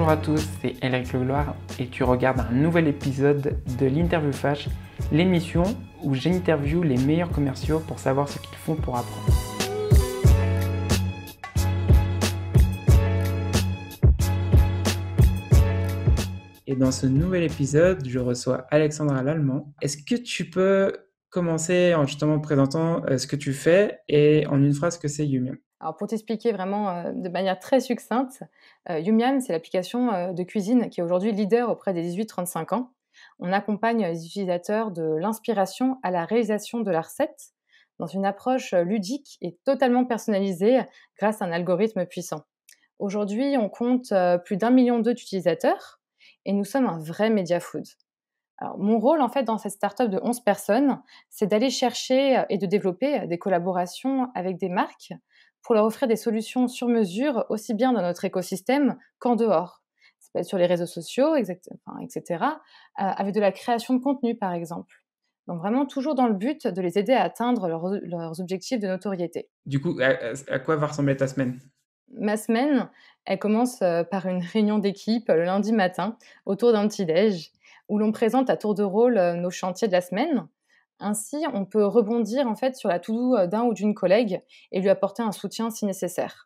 Bonjour à tous, c'est Elric Legloire et tu regardes un nouvel épisode de l'Interview Flash, l'émission où j'interviewe les meilleurs commerciaux pour savoir ce qu'ils font pour apprendre. Et dans ce nouvel épisode, je reçois Alexandra Lallemand. Est-ce que tu peux commencer en justement présentant ce que tu fais et en une phrase que c'est Yumiam? Alors pour t'expliquer vraiment de manière très succincte, Yumiam, c'est l'application de cuisine qui est aujourd'hui leader auprès des 18-35 ans. On accompagne les utilisateurs de l'inspiration à la réalisation de la recette dans une approche ludique et totalement personnalisée grâce à un algorithme puissant. Aujourd'hui, on compte plus d'1,2 million d'utilisateurs et nous sommes un vrai média food. Alors, mon rôle, en fait, dans cette startup de 11 personnes, c'est d'aller chercher et de développer des collaborations avec des marques pour leur offrir des solutions sur mesure, aussi bien dans notre écosystème qu'en dehors. Ça peut être sur les réseaux sociaux, etc., avec de la création de contenu, par exemple. Donc vraiment, toujours dans le but de les aider à atteindre leurs objectifs de notoriété. Du coup, à quoi va ressembler ta semaine? Ma semaine, elle commence par une réunion d'équipe le lundi matin autour d'un petit-déj où l'on présente à tour de rôle nos chantiers de la semaine. Ainsi, on peut rebondir en fait sur la to-do d'un ou d'une collègue et lui apporter un soutien si nécessaire.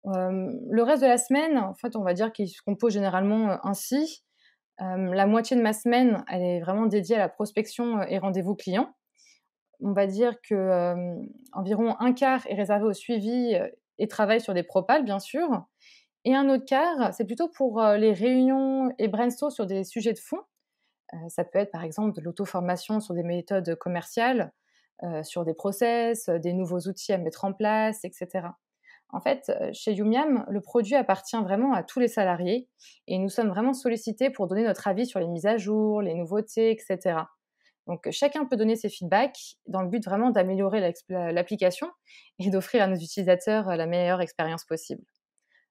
Le reste de la semaine, en fait, on va dire qu'il se compose généralement ainsi. La moitié de ma semaine, elle est vraiment dédiée à la prospection et rendez-vous clients. On va dire que environ un quart est réservé au suivi et travail sur des propals, bien sûr. Et un autre quart, c'est plutôt pour les réunions et brainstorm sur des sujets de fond. Ça peut être par exemple de l'auto-formation sur des méthodes commerciales, sur des process, des nouveaux outils à mettre en place, etc. En fait, chez Yumiam, le produit appartient vraiment à tous les salariés et nous sommes vraiment sollicités pour donner notre avis sur les mises à jour, les nouveautés, etc. Donc chacun peut donner ses feedbacks dans le but vraiment d'améliorer l'application et d'offrir à nos utilisateurs la meilleure expérience possible.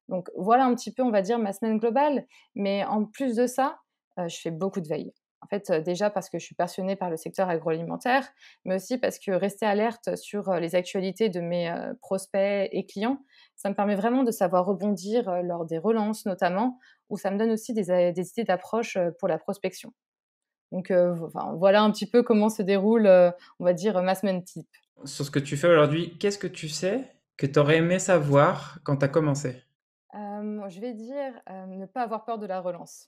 Donc voilà un petit peu, on va dire, ma semaine globale. Mais en plus de ça, je fais beaucoup de veille. En fait, déjà parce que je suis passionnée par le secteur agroalimentaire, mais aussi parce que rester alerte sur les actualités de mes prospects et clients, ça me permet vraiment de savoir rebondir lors des relances notamment, ou ça me donne aussi des idées d'approche pour la prospection. Donc voilà un petit peu comment se déroule, on va dire, ma semaine type. Sur ce que tu fais aujourd'hui, qu'est-ce que tu sais que tu aurais aimé savoir quand tu as commencé? Je vais dire, ne pas avoir peur de la relance.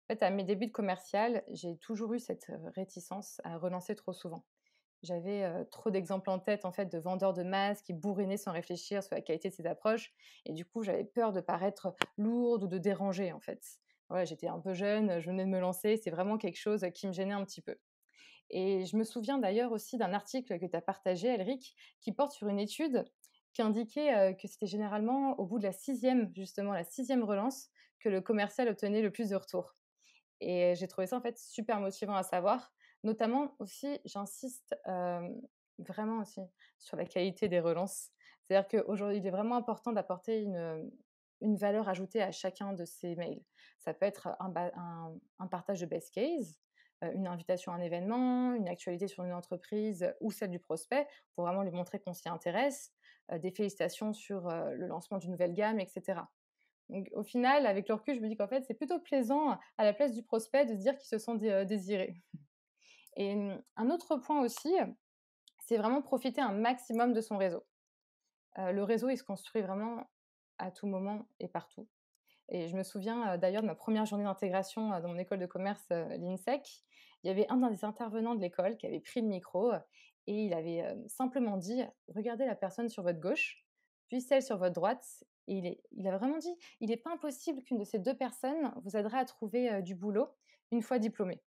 En fait, à mes débuts de commercial, j'ai toujours eu cette, réticence à relancer trop souvent. J'avais, trop d'exemples en tête, en fait, de vendeurs de masques qui bourrinaient sans réfléchir sur la qualité de ces approches et du coup, j'avais peur de paraître lourde ou de déranger, en fait. Voilà, j'étais un peu jeune, je venais de me lancer, c'est vraiment quelque chose qui me gênait un petit peu et je me souviens d'ailleurs aussi d'un article que tu as partagé, Elric, qui porte sur une étude qui indiquait, que c'était généralement au bout de la sixième, justement, la sixième relance, que le commercial obtenait le plus de retours. Et j'ai trouvé ça, en fait, super motivant à savoir. Notamment aussi, j'insiste, vraiment aussi sur la qualité des relances. C'est-à-dire qu'aujourd'hui, il est vraiment important d'apporter une valeur ajoutée à chacun de ces mails. Ça peut être un partage de best case, une invitation à un événement, une actualité sur une entreprise ou celle du prospect pour vraiment lui montrer qu'on s'y intéresse, des félicitations sur, le lancement d'une nouvelle gamme et cetera. Donc au final, avec le recul, je me dis qu'en fait, c'est plutôt plaisant à la place du prospect de se dire qu'il se sent désiré. Et un autre point aussi, c'est vraiment profiter un maximum de son réseau. Le réseau, il se construit vraiment à tout moment et partout. Et je me souviens, d'ailleurs de ma première journée d'intégration, dans mon école de commerce, l'INSEC. Il y avait un des intervenants de l'école qui avait pris le micro, et il avait, simplement dit: «Regardez la personne sur votre gauche, puis celle sur votre droite» et il a vraiment dit: «Il n'est pas impossible qu'une de ces 2 personnes vous aidera à trouver, du boulot une fois diplômée»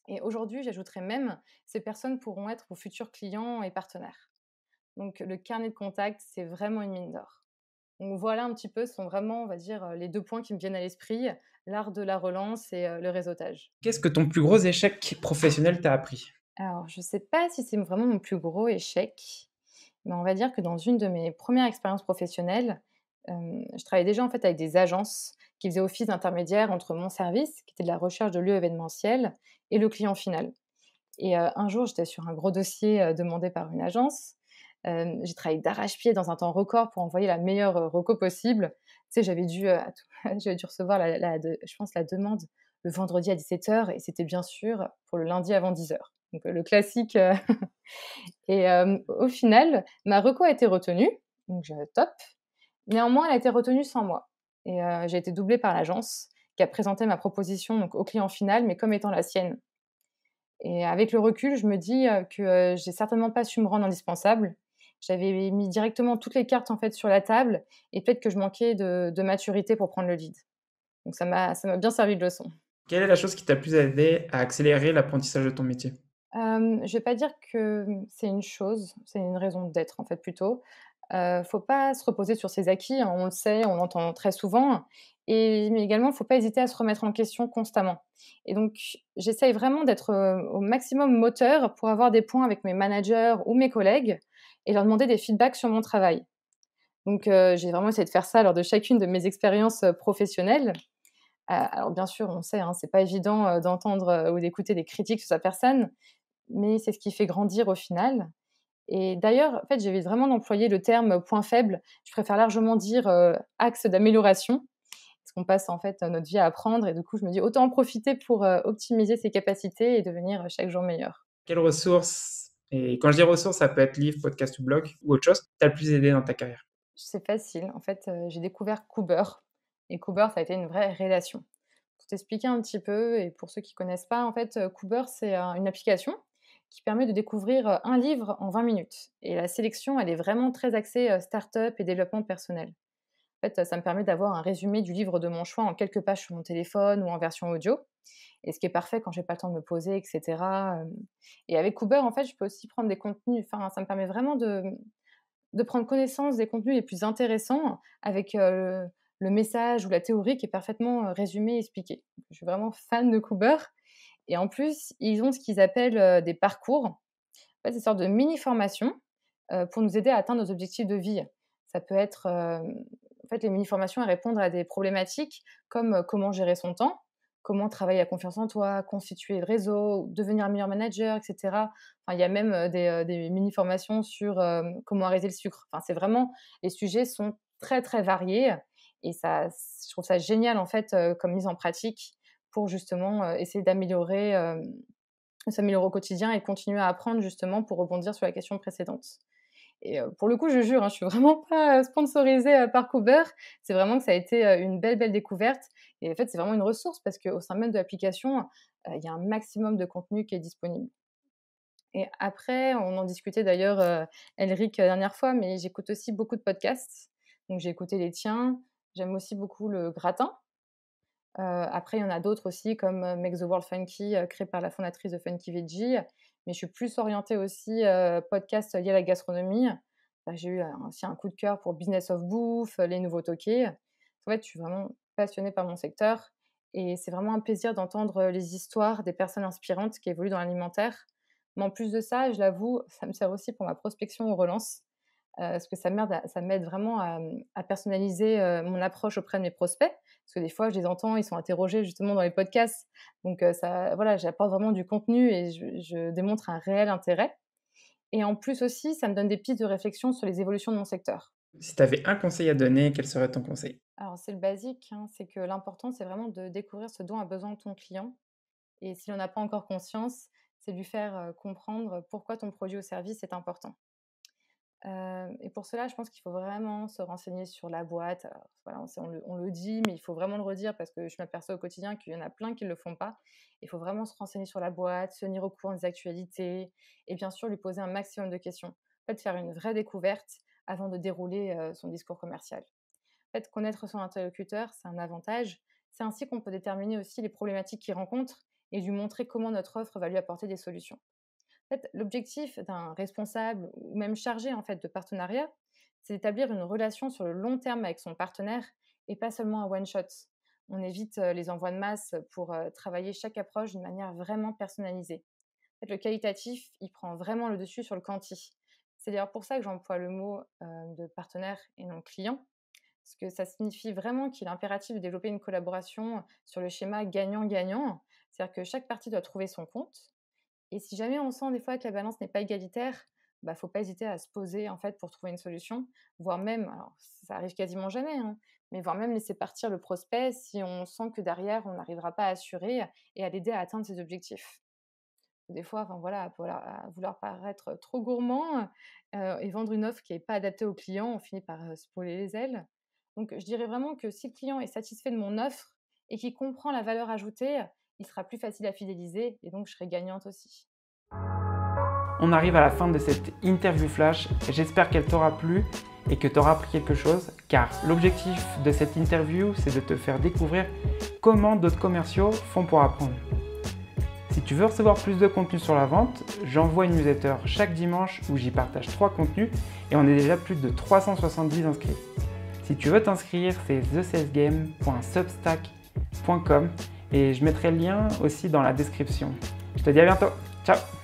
et aujourd'hui, j'ajouterais même: «Ces personnes pourront être vos futurs clients et partenaires». Donc le carnet de contact, c'est vraiment une mine d'or. Donc voilà un petit peu, ce sont vraiment, on va dire, les 2 points qui me viennent à l'esprit, l'art de la relance et le réseautage. Qu'est-ce que ton plus gros échec professionnel t'a appris? Alors je ne sais pas si c'est vraiment mon plus gros échec, mais on va dire que dans une de mes premières expériences professionnelles, je travaillais déjà en fait avec des agences qui faisaient office d'intermédiaire entre mon service, qui était de la recherche de lieux événementiels, et le client final. Et un jour, j'étais sur un gros dossier, demandé par une agence. J'ai travaillé d'arrache-pied dans un temps record pour envoyer la meilleure, reco possible. sais, j'avais dû recevoir je pense la demande le vendredi à 17h et c'était bien sûr pour le lundi avant 10h. Donc le classique, et au final, ma reco a été retenue, donc top. Néanmoins, elle a été retenue sans moi et j'ai été doublée par l'agence qui a présenté ma proposition donc au client final, mais comme étant la sienne. Et avec le recul, je me dis, que, j'ai certainement pas su me rendre indispensable. J'avais mis directement toutes les cartes, en fait, sur la table et peut-être que je manquais de maturité pour prendre le lead. Donc ça m'a bien servi de leçon. Quelle est la chose qui t'a le plus aidé à accélérer l'apprentissage de ton métier? Je vais pas dire que, c'est une chose, c'est une raison d'être, en fait, plutôt. Faut pas se reposer sur ses acquis, hein, on le sait, on l'entend très souvent mais également, faut pas hésiter à se remettre en question constamment et donc j'essaye vraiment d'être, au maximum moteur pour avoir des points avec mes managers ou mes collègues et leur demander des feedbacks sur mon travail. Donc j'ai vraiment essayé de faire ça lors de chacune de mes expériences, professionnelles. Alors bien sûr, on sait, hein, c'est pas évident, d'entendre, ou d'écouter des critiques sur sa personne, mais c'est ce qui fait grandir au final et d'ailleurs, en fait, j'évite vraiment d'employer le terme, point faible. Je préfère largement dire, axe d'amélioration, parce qu'on passe, en fait, notre vie à apprendre et du coup, je me dis: «Autant en profiter pour, optimiser ses capacités et devenir, chaque jour meilleur». Quelles ressources et quand je dis ressources, ça peut être livre, podcast ou blog ou autre chose, t'a le plus aidé dans ta carrière? C'est facile, en fait, j'ai découvert Cooper et Cooper, ça a été une vraie révélation. Pour t'expliquer un petit peu et pour ceux qui connaissent pas, en fait, Cooper, c'est une application qui permet de découvrir, un livre en 20 minutes et la sélection, elle est vraiment très axée, start-up et développement personnel. En fait, ça me permet d'avoir un résumé du livre de mon choix en quelques pages sur mon téléphone ou en version audio et ce qui est parfait quand j'ai pas le temps de me poser et cetera, et avec Cooper, en fait, je peux aussi prendre des contenus enfin, ça me permet vraiment de prendre connaissance des contenus les plus intéressants avec, le message ou la théorie qui est parfaitement, résumée et expliquée. Je suis vraiment fan de Cooper et en plus, ils ont ce qu'ils appellent, des parcours. En fait, c'est une sorte de mini formation, pour nous aider à atteindre nos objectifs de vie. Ça peut être, en fait, les mini formations, elles répondent à des problématiques comme, comment gérer son temps, comment travailler la confiance en toi, constituer le réseau, devenir un meilleur manager et cetera. Enfin, il y a même, des mini formations sur, comment arrêter le sucre. Enfin, c'est vraiment les sujets sont très, très variés et ça je trouve ça génial, en fait, comme mise en pratique pour justement, essayer s'améliorer au quotidien et continuer à apprendre justement pour rebondir sur la question précédente. Et pour le coup, je jure, hein, je suis vraiment pas, sponsorisée, par Cooper. C'est vraiment que ça a été, une belle, belle découverte et en fait, c'est vraiment une ressource parce qu'au sein même de l'application, il y a un maximum de contenu qui est disponible. Et après, on en discutait d'ailleurs, Elric, la dernière fois, mais j'écoute aussi beaucoup de podcasts. Donc j'ai écouté les tiens. J'aime aussi beaucoup le gratin. Après, il y en a d'autres aussi comme, Make the World Funky, créé par la fondatrice de Funky Veggie. Mais je suis plus orientée aussi, podcast liés à la gastronomie. Bah, j'ai eu aussi un coup de cœur pour Business of Bouffe, Les Nouveaux Toqués. En fait, je suis vraiment passionnée par mon secteur et c'est vraiment un plaisir d'entendre, les histoires des personnes inspirantes qui évoluent dans l'alimentaire. Mais en plus de ça, je l'avoue, ça me sert aussi pour ma prospection aux relances, parce que ça m'aide vraiment à personnaliser, mon approche auprès de mes prospects. Parce que des fois, je les entends, ils sont interrogés justement dans les podcasts. Donc ça voilà, j'apporte vraiment du contenu et je démontre un réel intérêt et en plus aussi, ça me donne des pistes de réflexion sur les évolutions de mon secteur. Si tu avais un conseil à donner, quel serait ton conseil? Alors c'est le basique, hein, c'est que l'important, c'est vraiment de découvrir ce dont a besoin ton client et s'il en a pas encore conscience, c'est lui faire, comprendre pourquoi ton produit ou service est important. Et pour cela, je pense qu'il faut vraiment se renseigner sur la boîte. Alors voilà, on le dit, mais il faut vraiment le redire parce que je m'aperçois au quotidien qu'il y en a plein qui ne le font pas. Il faut vraiment se renseigner sur la boîte, se tenir au courant des actualités et bien sûr lui poser un maximum de questions. En fait, faire une vraie découverte avant de dérouler, son discours commercial. En fait, connaître son interlocuteur, c'est un avantage. C'est ainsi qu'on peut déterminer aussi les problématiques qu'il rencontre et lui montrer comment notre offre va lui apporter des solutions. En fait, l'objectif d'un responsable ou même chargé en fait de partenariat, c'est d'établir une relation sur le long terme avec son partenaire et pas seulement un one shot. On évite les envois de masse pour travailler chaque approche d'une manière vraiment personnalisée. En fait, le qualitatif, il prend vraiment le dessus sur le quanti. C'est d'ailleurs pour ça que j'emploie le mot de partenaire et non client, parce que ça signifie vraiment qu'il est impératif de développer une collaboration sur le schéma gagnant-gagnant. C'est-à-dire que chaque partie doit trouver son compte et si jamais on sent des fois que la balance n'est pas égalitaire, bah, faut pas hésiter à se poser en fait pour trouver une solution, voire même, alors ça arrive quasiment jamais, hein, mais voire même laisser partir le prospect si on sent que derrière, on n'arrivera pas à assurer et à l'aider à atteindre ses objectifs. Des fois, enfin voilà, à vouloir paraître trop gourmand, et vendre une offre qui est pas adaptée au client, on finit par, se brûler les ailes. Donc je dirais vraiment que si le client est satisfait de mon offre et qu'il comprend la valeur ajoutée, il sera plus facile à fidéliser et donc je serai gagnante aussi. On arrive à la fin de cette interview flash. J'espère qu'elle t'aura plu et que tu auras appris quelque chose, car l'objectif de cette interview, c'est de te faire découvrir comment d'autres commerciaux font pour apprendre. Si tu veux recevoir plus de contenu sur la vente, j'envoie une newsletter chaque dimanche où j'y partage 3 contenus et on est déjà plus de 370 inscrits. Si tu veux t'inscrire, c'est thesalesgame.substack.com et je mettrai le lien aussi dans la description. Je te dis à bientôt. Ciao!